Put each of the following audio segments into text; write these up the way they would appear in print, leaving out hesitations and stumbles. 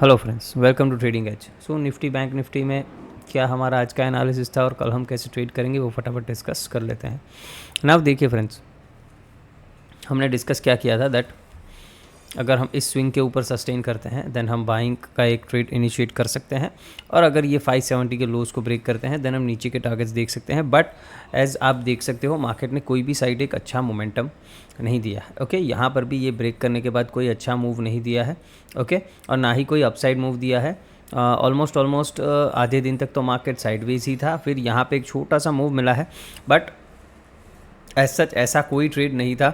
Hello friends, welcome to trading edge. So Nifty Bank Nifty में क्या हमारा आज का एनालिसिस था और कल हम कैसे ट्रेड करेंगे वो फटाफट डिस्कस कर लेते हैं। नाउ देखिए फ्रेंड्स, हमने डिस्कस क्या किया था दैट अगर हम इस स्विंग के ऊपर सस्टेन करते हैं देन हम बाइंग का एक ट्रेड इनिशिएट कर सकते हैं, और अगर ये 570 के लोज को ब्रेक करते हैं देन हम नीचे के टारगेट्स देख सकते हैं। बट एज आप देख सकते हो मार्केट ने कोई भी साइड एक अच्छा मोमेंटम नहीं दिया है। ओके, यहाँ पर भी ये ब्रेक करने के बाद कोई अच्छा मूव नहीं दिया है। ओके, और ना ही कोई अपसाइड मूव दिया है। ऑलमोस्ट आधे दिन तक तो मार्केट साइडवेज ही था, फिर यहाँ पे एक छोटा सा मूव मिला है, बट एज सच ऐसा कोई ट्रेड नहीं था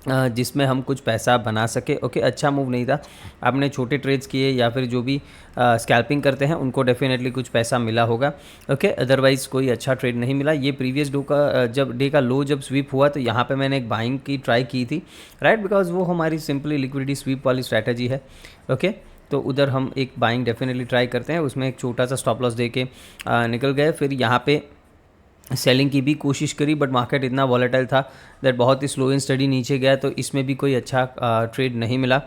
जिसमें हम कुछ पैसा बना सके। ओके, अच्छा मूव नहीं था। आपने छोटे ट्रेड्स किए या फिर जो भी स्कैल्पिंग करते हैं उनको डेफिनेटली कुछ पैसा मिला होगा। ओके, अदरवाइज़ कोई अच्छा ट्रेड नहीं मिला। ये प्रीवियस डे का लो जब स्वीप हुआ तो यहाँ पे मैंने एक बाइंग की ट्राई की थी, राइट, बिकॉज वो हमारी सिंपली लिक्विडिटी स्वीप वाली स्ट्रैटेजी है। ओके, तो उधर हम एक बाइंग डेफिनेटली ट्राई करते हैं, उसमें एक छोटा सा स्टॉप लॉस दे के निकल गए। फिर यहाँ पे सेलिंग की भी कोशिश करी, बट मार्केट इतना वॉलेटाइल था दैट बहुत ही स्लो एंड स्टडी नीचे गया, तो इसमें भी कोई अच्छा ट्रेड नहीं मिला।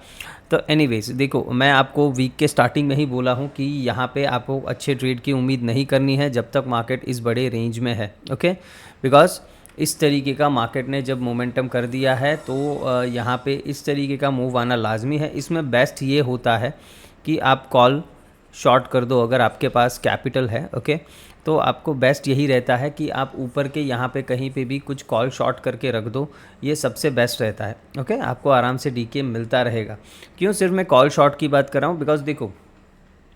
तो एनीवेज देखो, मैं आपको वीक के स्टार्टिंग में ही बोला हूँ कि यहाँ पे आपको अच्छे ट्रेड की उम्मीद नहीं करनी है जब तक मार्केट इस बड़े रेंज में है। ओके, बिकॉज इस तरीके का मार्केट ने जब मोमेंटम कर दिया है तो यहाँ पे इस तरीके का मूव आना लाजमी है। इसमें बेस्ट ये होता है कि आप कॉल शॉर्ट कर दो अगर आपके पास कैपिटल है। ओके, तो आपको बेस्ट यही रहता है कि आप ऊपर के यहाँ पे कहीं पे भी कुछ कॉल शॉर्ट करके रख दो, ये सबसे बेस्ट रहता है। ओके, आपको आराम से डीके मिलता रहेगा। क्यों सिर्फ मैं कॉल शॉर्ट की बात कर रहा हूँ, बिकॉज देखो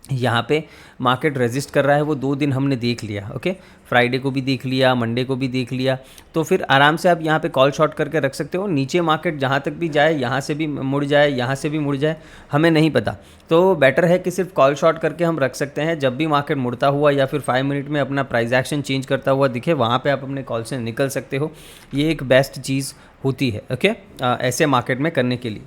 यहाँ पे मार्केट रेजिस्ट कर रहा है, वो 2 दिन हमने देख लिया। ओके, फ्राइडे को भी देख लिया, मंडे को भी देख लिया, तो फिर आराम से आप यहाँ पे कॉल शॉर्ट करके रख सकते हो। नीचे मार्केट जहाँ तक भी जाए, यहाँ से भी मुड़ जाए, यहाँ से भी मुड़ जाए, हमें नहीं पता। तो बेटर है कि सिर्फ कॉल शॉर्ट करके हम रख सकते हैं। जब भी मार्केट मुड़ता हुआ या फिर 5 मिनट में अपना प्राइस एक्शन चेंज करता हुआ दिखे, वहाँ पर आप अपने कॉल से निकल सकते हो। ये एक बेस्ट चीज़ होती है। ओके, ऐसे मार्केट में करने के लिए।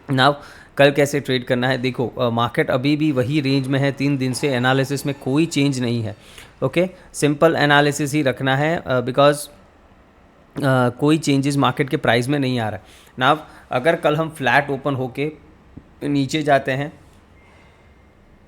नाउ कल कैसे ट्रेड करना है, देखो मार्केट अभी भी वही रेंज में है। 3 दिन से एनालिसिस में कोई चेंज नहीं है। ओके, सिंपल एनालिसिस ही रखना है, बिकॉज कोई चेंजेस मार्केट के प्राइस में नहीं आ रहा है। नाउ अगर कल हम फ्लैट ओपन होके नीचे जाते हैं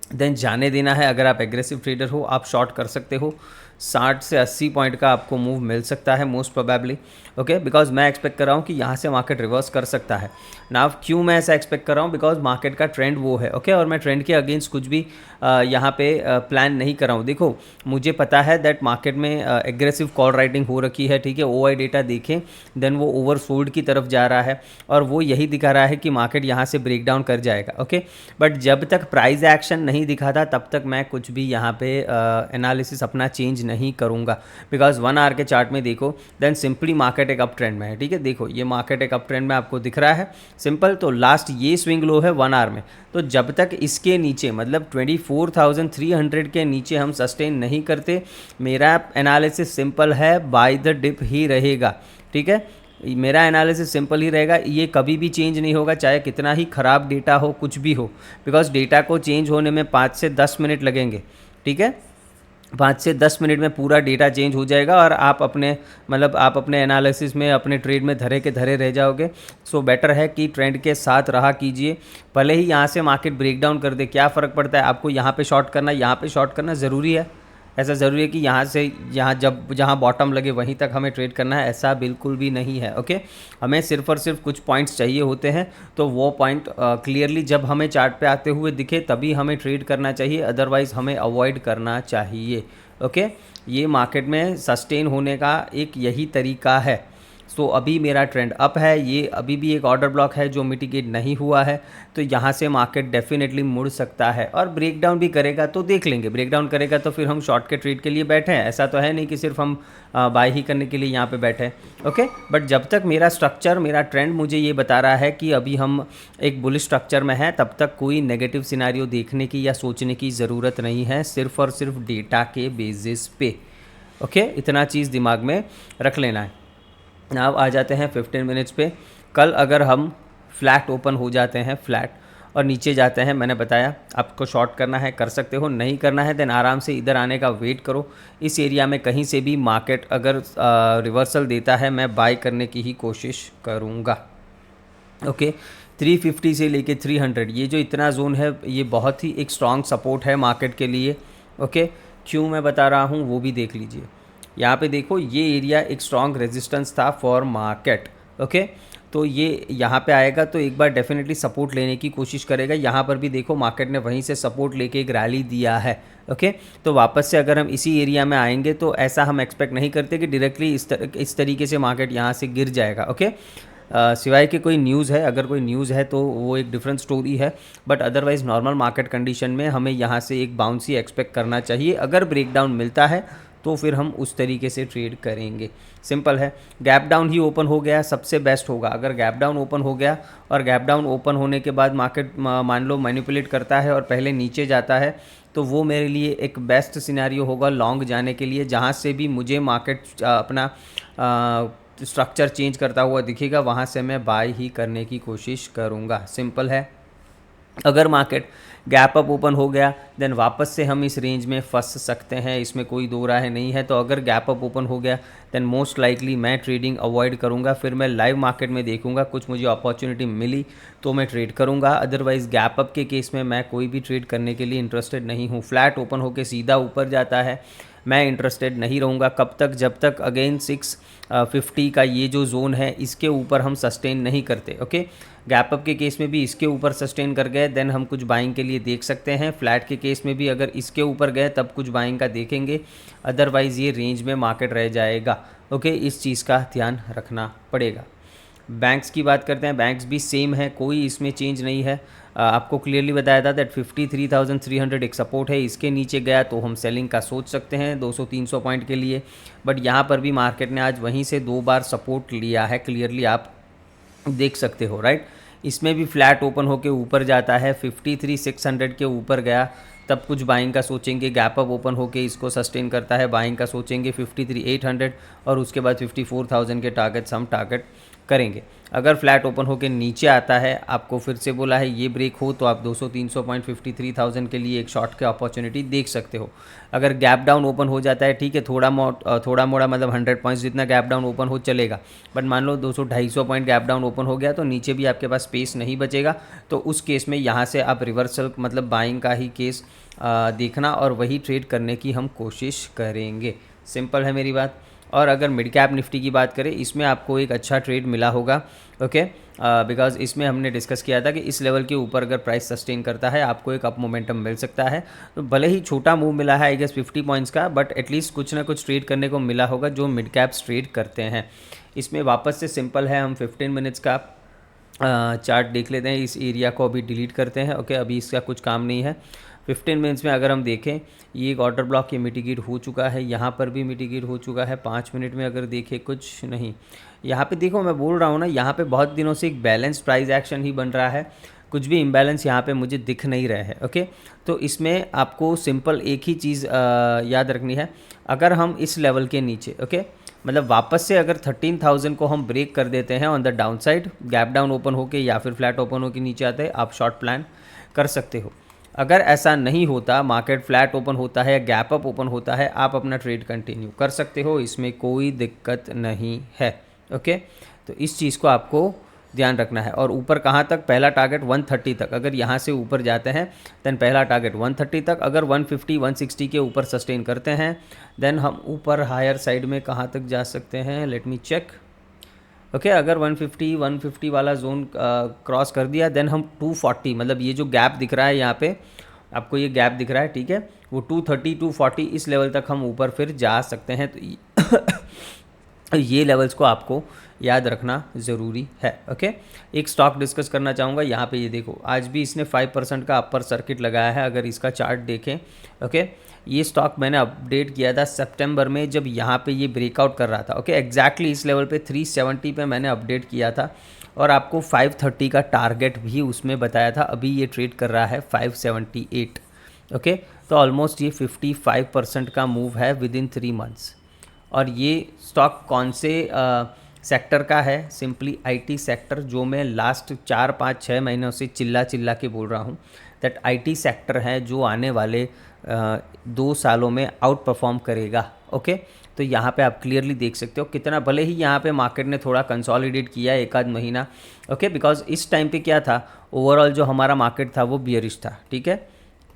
देन जाने देना है। अगर आप एग्रेसिव ट्रेडर हो आप शॉर्ट कर सकते हो। 60 से 80 पॉइंट का आपको मूव मिल सकता है मोस्ट प्रोबेबली। ओके, बिकॉज मैं एक्सपेक्ट कर रहा हूँ कि यहाँ से मार्केट रिवर्स कर सकता है। नाउ क्यों मैं ऐसा एक्सपेक्ट कर रहा हूँ, बिकॉज मार्केट का ट्रेंड वो है। ओके, और मैं ट्रेंड के अगेंस्ट कुछ भी यहाँ पे प्लान नहीं कर रहा हूँ। देखो मुझे पता है दैट मार्केट में एग्रेसिव कॉल राइटिंग हो रखी है। ठीक है, OI डेटा देखें देन वो ओवरसोल्ड की तरफ जा रहा है, और वो यही दिखा रहा है कि मार्केट यहाँ से ब्रेक डाउन कर जाएगा। ओके, बट जब तक प्राइस एक्शन नहीं दिखा था तब तक मैं कुछ भी यहाँ पे एनालिसिस अपना चेंज नहीं करूँगा। बिकॉज 1 आवर के चार्ट में देखो देन सिंपली मार्केट एक अप ट्रेंड में है। ठीक है, देखो ये मार्केट एक अप ट्रेंड में आपको दिख रहा है सिंपल। तो लास्ट ये स्विंग लो है 1 आवर में, तो जब तक इसके नीचे मतलब 24,300 के नीचे हम सस्टेन नहीं करते, मेरा एनालिसिस सिंपल है, बाय द डिप ही रहेगा। ठीक है, मेरा एनालिसिस सिंपल ही रहेगा। ये कभी भी चेंज नहीं होगा, चाहे कितना ही ख़राब डेटा हो, कुछ भी हो, बिकॉज डेटा को चेंज होने में 5 से 10 मिनट लगेंगे। ठीक है, 5 से 10 मिनट में पूरा डेटा चेंज हो जाएगा और आप अपने एनालिसिस में, अपने ट्रेड में धरे के धरे रह जाओगे। सो बेटर है कि ट्रेंड के साथ रहा कीजिए। भले ही यहाँ से मार्केट ब्रेकडाउन कर दे, क्या फ़र्क पड़ता है आपको। यहाँ पे शॉर्ट करना, यहाँ पे शॉर्ट करना ज़रूरी है। ऐसा ज़रूरी है कि यहाँ से यहाँ जहाँ बॉटम लगे वहीं तक हमें ट्रेड करना है, ऐसा बिल्कुल भी नहीं है। ओके, हमें सिर्फ और सिर्फ कुछ पॉइंट्स चाहिए होते हैं, तो वो पॉइंट क्लियरली जब हमें चार्ट पे आते हुए दिखे तभी हमें ट्रेड करना चाहिए, अदरवाइज़ हमें अवॉइड करना चाहिए। ओके, ये मार्केट में सस्टेन होने का एक यही तरीका है। सो अभी मेरा ट्रेंड अप है, ये अभी भी एक ऑर्डर ब्लॉक है जो मिटिगेट नहीं हुआ है, तो यहाँ से मार्केट डेफिनेटली मुड़ सकता है और ब्रेकडाउन भी करेगा तो देख लेंगे। ब्रेकडाउन करेगा तो फिर हम शॉर्ट के ट्रेड के लिए बैठे हैं, ऐसा तो है नहीं कि सिर्फ हम बाय ही करने के लिए यहाँ पे बैठे हैं। ओके, बट जब तक मेरा स्ट्रक्चर, मेरा ट्रेंड मुझे ये बता रहा है कि अभी हम एक बुलिश स्ट्रक्चर में हैं, तब तक कोई नेगेटिव सिनारियो देखने की या सोचने की ज़रूरत नहीं है, सिर्फ और सिर्फ डेटा के बेसिस पे। ओके, इतना चीज़ दिमाग में रख लेना है। अब आ जाते हैं 15 मिनट्स पे। कल अगर हम फ्लैट ओपन हो जाते हैं, फ्लैट और नीचे जाते हैं, मैंने बताया आपको शॉर्ट करना है कर सकते हो, नहीं करना है देन आराम से इधर आने का वेट करो। इस एरिया में कहीं से भी मार्केट अगर रिवर्सल देता है मैं बाय करने की ही कोशिश करूँगा। ओके, 350 से लेके 300, ये जो इतना जोन है ये बहुत ही एक स्ट्रॉन्ग सपोर्ट है मार्केट के लिए। ओके, क्यों मैं बता रहा हूँ वो भी देख लीजिए। यहाँ पे देखो ये एरिया एक स्ट्रॉन्ग रेजिस्टेंस था फॉर मार्केट। ओके, तो ये यहाँ पे आएगा तो एक बार डेफिनेटली सपोर्ट लेने की कोशिश करेगा। यहाँ पर भी देखो मार्केट ने वहीं से सपोर्ट लेके एक रैली दिया है। ओके, तो वापस से अगर हम इसी एरिया में आएंगे तो ऐसा हम एक्सपेक्ट नहीं करते कि डायरेक्टली इस तरीके से मार्केट यहाँ से गिर जाएगा। ओके, सिवाय कि कोई न्यूज़ है, अगर कोई न्यूज़ है तो वो एक डिफरेंट स्टोरी है, but otherwise normal market condition में हमें यहाँ से एक बाउंस ही एक्सपेक्ट करना चाहिए। अगर ब्रेकडाउन मिलता है तो फिर हम उस तरीके से ट्रेड करेंगे। सिंपल है। गैप डाउन ही ओपन हो गया सबसे बेस्ट होगा। अगर गैप डाउन ओपन हो गया और गैप डाउन ओपन होने के बाद मार्केट मान लो मैनिपुलेट करता है और पहले नीचे जाता है तो वो मेरे लिए एक बेस्ट सिनेरियो होगा लॉन्ग जाने के लिए। जहाँ से भी मुझे मार्केट अपना स्ट्रक्चर चेंज करता हुआ दिखेगा वहाँ से मैं बाय ही करने की कोशिश करूँगा। सिंपल है। अगर मार्केट गैप अप ओपन हो गया देन वापस से हम इस रेंज में फंस सकते हैं, इसमें कोई दो राय नहीं है। तो अगर गैप अप ओपन हो गया देन मोस्ट लाइकली मैं ट्रेडिंग अवॉइड करूंगा। फिर मैं लाइव मार्केट में देखूंगा, कुछ मुझे अपॉर्चुनिटी मिली तो मैं ट्रेड करूंगा। अदरवाइज़ गैप अप के केस में मैं कोई भी ट्रेड करने के लिए इंटरेस्टेड नहीं हूँ। फ्लैट ओपन होकर सीधा ऊपर जाता है, मैं इंटरेस्टेड नहीं रहूँगा। कब तक? जब तक अगेन 650 का ये जो जोन है इसके ऊपर हम सस्टेन नहीं करते। ओके, गैप अप के केस में भी इसके ऊपर सस्टेन कर गए देन हम कुछ बाइंग के लिए देख सकते हैं। फ्लैट के केस में भी अगर इसके ऊपर गए तब कुछ बाइंग का देखेंगे, अदरवाइज़ ये रेंज में मार्केट रह जाएगा। ओके, इस चीज़ का ध्यान रखना पड़ेगा। बैंक्स की बात करते हैं, बैंक्स भी सेम है, कोई इसमें चेंज नहीं है। आपको क्लियरली बताया था दैट 53,300 एक सपोर्ट है, इसके नीचे गया तो हम सेलिंग का सोच सकते हैं 200-300 पॉइंट के लिए। बट यहाँ पर भी मार्केट ने आज वहीं से 2 बार सपोर्ट लिया है, क्लियरली आप देख सकते हो, राइट। इसमें भी फ्लैट ओपन होके ऊपर जाता है, 53,600 के ऊपर गया तब कुछ बाइंग का सोचेंगे। गैप अप ओपन होके इसको सस्टेन करता है, बाइंग का सोचेंगे 53,800 और उसके बाद 54,000 के टारगेट्स हम टारगेट करेंगे। अगर फ्लैट ओपन होकर नीचे आता है, आपको फिर से बोला है ये ब्रेक हो तो आप 200-300 पॉइंट 53,000 के लिए एक शॉर्ट के अपॉर्चुनिटी देख सकते हो। अगर गैप डाउन ओपन हो जाता है, ठीक है, थोड़ा मोड़ा मतलब 100 पॉइंट्स जितना गैप डाउन ओपन हो चलेगा, बट मान लो 200-250 पॉइंट गैप डाउन ओपन हो गया तो नीचे भी आपके पास स्पेस नहीं बचेगा। तो उस केस में यहाँ से आप रिवर्सल मतलब बाइंग का ही केस देखना और वही ट्रेड करने की हम कोशिश करेंगे। सिंपल है मेरी बात। और अगर मिड कैप निफ्टी की बात करें, इसमें आपको एक अच्छा ट्रेड मिला होगा। ओके, बिकॉज इसमें हमने डिस्कस किया था कि इस लेवल के ऊपर अगर प्राइस सस्टेन करता है आपको एक अप मोमेंटम मिल सकता है। तो भले ही छोटा मूव मिला है आई गेस 50 पॉइंट्स का, बट एटलीस्ट कुछ ना कुछ ट्रेड करने को मिला होगा जो मिड कैप्स ट्रेड करते हैं। इसमें वापस से सिंपल है, हम 15 मिनट्स का चार्ट देख लेते हैं। इस एरिया को अभी डिलीट करते हैं। ओके, अभी इसका कुछ काम नहीं है। 15 मिनट्स में अगर हम देखें, ये एक ऑर्डर ब्लॉक ये मिटिगेट हो चुका है, यहाँ पर भी मिटिगेट हो चुका है। 5 मिनट में अगर देखें कुछ नहीं, यहाँ पे देखो मैं बोल रहा हूँ ना, यहाँ पे बहुत दिनों से एक बैलेंस प्राइस एक्शन ही बन रहा है, कुछ भी इम्बैलेंस यहाँ पे मुझे दिख नहीं रहा है। ओके, तो इसमें आपको सिंपल एक ही चीज़ याद रखनी है। अगर हम इस लेवल के नीचे मतलब वापस से अगर 13,000 को हम ब्रेक कर देते हैं on the down side, gap down open होके या फिर फ्लैट ओपन होके नीचे आते हैं, आप शॉर्ट प्लान कर सकते हो। अगर ऐसा नहीं होता, मार्केट फ्लैट ओपन होता है या गैप अप ओपन होता है, आप अपना ट्रेड कंटिन्यू कर सकते हो, इसमें कोई दिक्कत नहीं है। ओके, तो इस चीज़ को आपको ध्यान रखना है। और ऊपर कहाँ तक? पहला टारगेट 130 तक। अगर यहाँ से ऊपर जाते हैं देन पहला टारगेट 130 तक। अगर 150-160 के ऊपर सस्टेन करते हैं देन हम ऊपर हायर साइड में कहाँ तक जा सकते हैं, लेट मी चेक। ओके, अगर 150 वाला जोन क्रॉस कर दिया देन हम 240, मतलब ये जो गैप दिख रहा है यहाँ पे आपको, ये गैप दिख रहा है, ठीक है, वो 230-240 इस लेवल तक हम ऊपर फिर जा सकते हैं। तो ये लेवल्स को आपको याद रखना ज़रूरी है। ओके, एक स्टॉक डिस्कस करना चाहूँगा। यहाँ पे ये देखो, आज भी इसने 5% का अपर सर्किट लगाया है। अगर इसका चार्ट देखें, ओके, ये स्टॉक मैंने अपडेट किया था सितंबर में जब यहाँ पे ये ब्रेकआउट कर रहा था। ओके, एग्जैक्टली इस लेवल पे 370 पे मैंने अपडेट किया था और आपको 530 का टारगेट भी उसमें बताया था। अभी ये ट्रेड कर रहा है 578। ओके, तो ऑलमोस्ट ये 55% का मूव है विद इन 3 मंथ्स। और ये स्टॉक कौन से सेक्टर का है? सिंपली आईटी सेक्टर, जो मैं लास्ट 4-5-6 महीनों से चिल्ला के बोल रहा हूँ दैट आईटी सेक्टर है जो आने वाले 2 सालों में आउट परफॉर्म करेगा। ओके, तो यहाँ पे आप क्लियरली देख सकते हो कितना, भले ही यहाँ पे मार्केट ने थोड़ा कंसोलिडेट किया एक आध महीना, ओके, बिकॉज इस टाइम पे क्या था, ओवरऑल जो हमारा मार्केट था वो बियरिश था, ठीक है,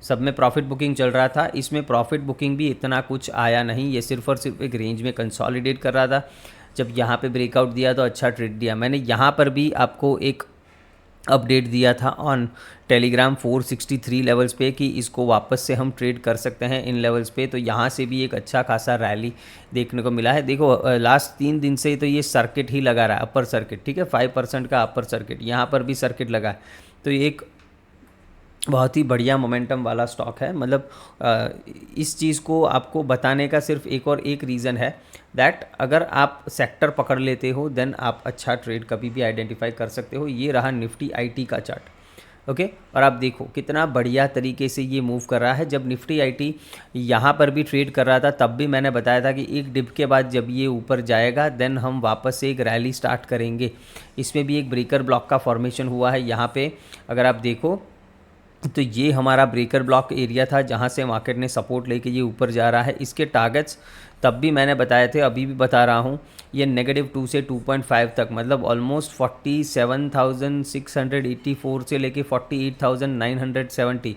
सब में प्रॉफिट बुकिंग चल रहा था, इसमें प्रॉफिट बुकिंग भी इतना कुछ आया नहीं, ये सिर्फ और सिर्फ एक रेंज में कंसोलिडेट कर रहा था। जब यहाँ पे ब्रेकआउट दिया तो अच्छा ट्रेड दिया। मैंने यहाँ पर भी आपको एक अपडेट दिया था ऑन टेलीग्राम 463 लेवल्स पे कि इसको वापस से हम ट्रेड कर सकते हैं इन लेवल्स पे, तो यहाँ से भी एक अच्छा खासा रैली देखने को मिला है। देखो लास्ट 3 दिन से तो ये सर्किट ही लगा रहा है, अपर सर्किट, ठीक है, 5% का अपर सर्किट, यहाँ पर भी सर्किट लगा है, तो ये एक बहुत ही बढ़िया मोमेंटम वाला स्टॉक है। मतलब इस चीज़ को आपको बताने का सिर्फ एक और एक रीज़न है दैट अगर आप सेक्टर पकड़ लेते हो देन आप अच्छा ट्रेड कभी भी आइडेंटिफाई कर सकते हो। ये रहा निफ्टी आईटी का चार्ट, ओके, और आप देखो कितना बढ़िया तरीके से ये मूव कर रहा है। जब निफ्टी आईटी यहाँ पर भी ट्रेड कर रहा था तब भी मैंने बताया था कि एक डिप के बाद जब ये ऊपर जाएगा देन हम वापस से एक रैली स्टार्ट करेंगे। इसमें भी एक ब्रेकर ब्लॉक का फॉर्मेशन हुआ है यहाँ पे, अगर आप देखो तो ये हमारा ब्रेकर ब्लॉक एरिया था जहाँ से मार्केट ने सपोर्ट लेके ये ऊपर जा रहा है। इसके टारगेट्स तब भी मैंने बताए थे, अभी भी बता रहा हूँ, ये -2 से 2.5 तक, मतलब ऑलमोस्ट 47,684 से लेके 48,970,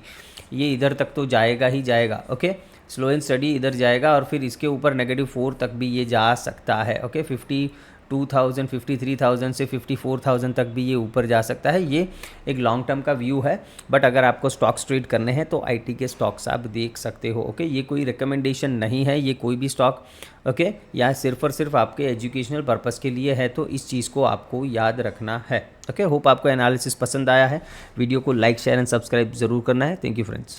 ये इधर तक तो जाएगा ही जाएगा, ओके, स्लो एंड स्टडी इधर जाएगा और फिर इसके ऊपर -4 तक भी ये जा सकता है, ओके, 52,000 53,000 से 54,000 तक भी ये ऊपर जा सकता है। ये एक लॉन्ग टर्म का व्यू है, बट अगर आपको स्टॉक्स ट्रेड करने हैं तो आईटी के स्टॉक्स आप देख सकते हो, ओके। ये कोई रिकमेंडेशन नहीं है, ये कोई भी स्टॉक, ओके, यह सिर्फ और सिर्फ आपके एजुकेशनल पर्पस के लिए है, तो इस चीज़ को आपको याद रखना है, ओके। होप आपको एनालिसिस पसंद आया है। वीडियो को लाइक शेयर एंड सब्सक्राइब ज़रूर करना है। Thank you friends.